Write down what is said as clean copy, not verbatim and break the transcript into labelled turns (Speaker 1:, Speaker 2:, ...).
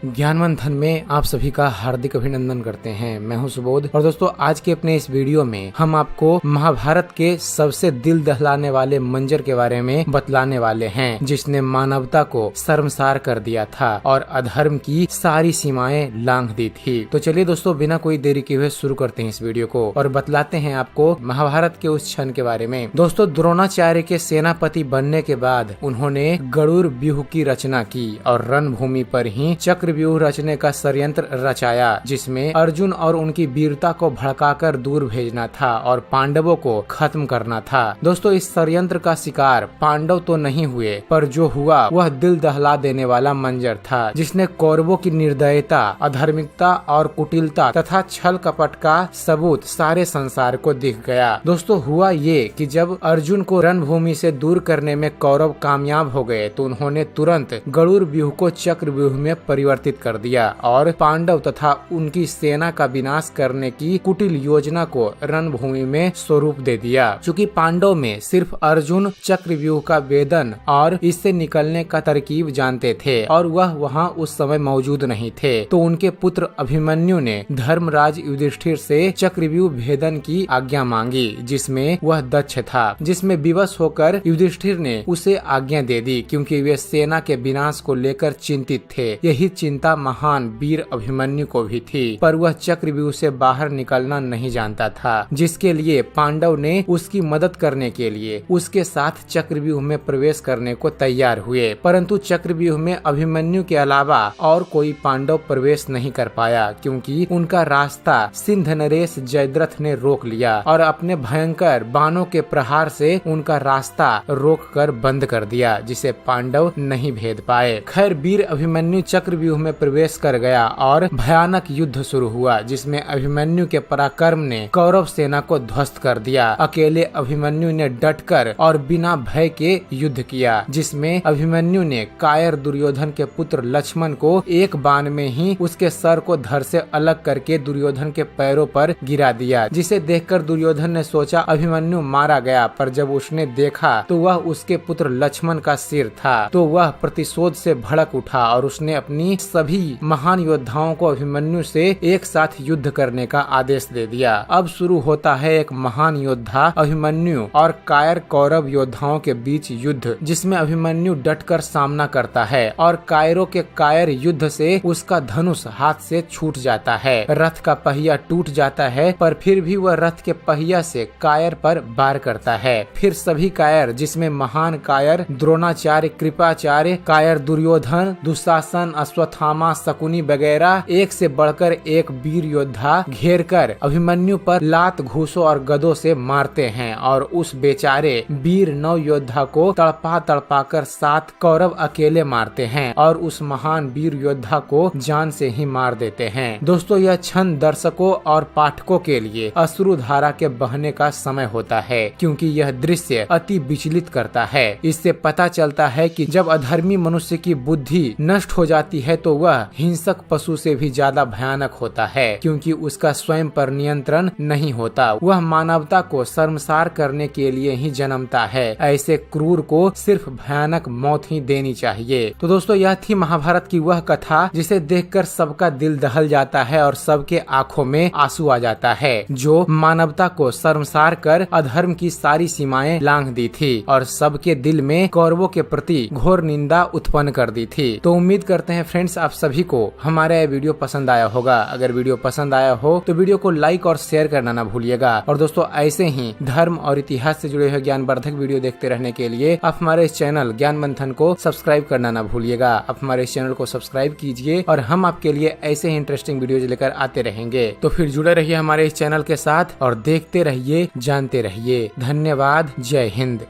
Speaker 1: ज्ञान मंथन में आप सभी का हार्दिक अभिनंदन करते हैं। मैं हूं सुबोध और दोस्तों आज के अपने इस वीडियो में हम आपको महाभारत के सबसे दिल दहलाने वाले मंजर के बारे में बतलाने वाले हैं, जिसने मानवता को शर्मसार कर दिया था और अधर्म की सारी सीमाएं लांघ दी थी। तो चलिए दोस्तों बिना कोई देरी किए हुए शुरू करते हैं इस वीडियो को और बतलाते हैं आपको महाभारत के उस क्षण के बारे में। दोस्तों द्रोणाचार्य के सेनापति बनने के बाद उन्होंने गरुड़ व्यूह की रचना की और रणभूमि पर ही चक्रव्यूह रचने का षड्यंत्र रचाया, जिसमें अर्जुन और उनकी वीरता को भड़काकर दूर भेजना था और पांडवों को खत्म करना था। दोस्तों इस षड्यंत्र का शिकार पांडव तो नहीं हुए, पर जो हुआ वह दिल दहला देने वाला मंजर था, जिसने कौरवों की निर्दयता, अधर्मिकता और कुटिलता तथा छल कपट का सबूत सारे संसार को दिख गया। दोस्तों हुआ ये कि जब अर्जुन को रणभूमि से दूर करने में कौरव कामयाब हो गए तो उन्होंने तुरंत गरुड़ व्यूह को चक्रव्यूह में परिवर्तित कर दिया और पांडव तथा उनकी सेना का विनाश करने की कुटिल योजना को रणभूमि में स्वरूप दे दिया। चूँकि पांडव में सिर्फ अर्जुन चक्रव्यूह का वेदन और इससे निकलने का तरकीब जानते थे और वह वहां उस समय मौजूद नहीं थे, तो उनके पुत्र अभिमन्यु ने धर्मराज युधिष्ठिर से चक्रव्यूह भेदन की आज्ञा मांगी, जिसमें वह दक्ष था। जिसमें विवश होकर युधिष्ठिर ने उसे आज्ञा दे दी, क्योंकि वे सेना के विनाश को लेकर चिंतित थे। यही चिंता महान वीर अभिमन्यु को भी थी, पर वह चक्रव्यूह से बाहर निकलना नहीं जानता था, जिसके लिए पांडव ने उसकी मदद करने के लिए उसके साथ चक्रव्यूह में प्रवेश करने को तैयार हुए। परंतु चक्रव्यूह में अभिमन्यु के अलावा और कोई पांडव प्रवेश नहीं कर पाया, क्योंकि उनका रास्ता सिंध नरेश जयद्रथ ने रोक लिया और अपने भयंकर बाणों के प्रहार से उनका रास्ता रोककर बंद कर दिया, जिसे पांडव नहीं भेद पाए। खैर वीर अभिमन्यु चक्रव्यूह में प्रवेश कर गया और भयानक युद्ध शुरू हुआ, जिसमें अभिमन्यु के पराक्रम ने कौरव सेना को ध्वस्त कर दिया। अकेले अभिमन्यु ने डटकर और बिना भय के युद्ध किया, जिसमें अभिमन्यु ने कायर दुर्योधन के पुत्र लक्ष्मण को एक बाण में ही उसके सर को धड़ से अलग करके दुर्योधन के पैरों पर गिरा दिया, जिसे देखकर दुर्योधन ने सोचा अभिमन्यु मारा गया, पर जब उसने देखा तो वह उसके पुत्र लक्ष्मण का सिर था, तो वह प्रतिशोध से भड़क उठा और उसने अपनी सभी महान योद्धाओं को अभिमन्यु से एक साथ युद्ध करने का आदेश दे दिया। अब शुरू होता है एक महान योद्धा अभिमन्यु और कायर कौरव योद्धाओं के बीच युद्ध, जिसमें अभिमन्यु डटकर सामना करता है और कायरों के कायर युद्ध से उसका धनुष हाथ से छूट जाता है। रथ का पहिया टूट जाता है, पर फिर भी वह रथ के पहिया से कायर पर वार करता है। फिर सभी कायर, जिसमें महान कायर द्रोणाचार्य, कृपाचार्य, कायर दुर्योधन, दुशासन, अश्वत्थामा, शकुनी वगैरह एक से बढ़कर एक वीर योद्धा घेर कर अभिमन्यु पर लात, घूसों और गदों से मारते हैं और उस बेचारे वीर नव योद्धा को तड़पा तड़पा कर 7 कौरव अकेले मारते हैं और उस महान वीर योद्धा को जान से ही मार देते हैं। दोस्तों यह क्षण दर्शकों और पाठकों के लिए अश्रु धारा के बहने का समय होता है, क्योंकि यह दृश्य अति विचलित करता है। इससे पता चलता है कि जब अधर्मी मनुष्य की बुद्धि नष्ट हो जाती है तो वह हिंसक पशु से भी ज्यादा भयानक होता है, क्योंकि उसका स्वयं पर नियंत्रण नहीं होता। वह मानवता को शर्मसार करने के लिए ही जन्मता है। ऐसे क्रूर को सिर्फ भयानक मौत ही देनी चाहिए। तो दोस्तों यह थी महाभारत की वह कथा जिसे देखकर सबका दिल दहल जाता है और सबके आंखों में आंसू आ जाता है, जो मानवता को शर्मसार कर अधर्म की सारी सीमाएं लांघ दी थी और सबके दिल में कौरवों के प्रति घोर निंदा उत्पन्न कर दी थी। तो उम्मीद करते हैं फ्रेंड्स आप सभी को हमारा यह वीडियो पसंद आया होगा। अगर वीडियो पसंद आया हो तो वीडियो को लाइक और शेयर करना ना भूलिएगा। और दोस्तों ऐसे ही धर्म और इतिहास से जुड़े हुए ज्ञानवर्धक वीडियो देखते रहने के लिए आप हमारे इस चैनल ज्ञान मंथन को सब्सक्राइब करना ना भूलिएगा। आप हमारे इस चैनल को सब्सक्राइब कीजिए और हम आपके लिए ऐसे ही इंटरेस्टिंग वीडियो लेकर आते रहेंगे। तो फिर जुड़े रहिए हमारे इस चैनल के साथ और देखते रहिए, जानते रहिए। धन्यवाद। जय हिंद।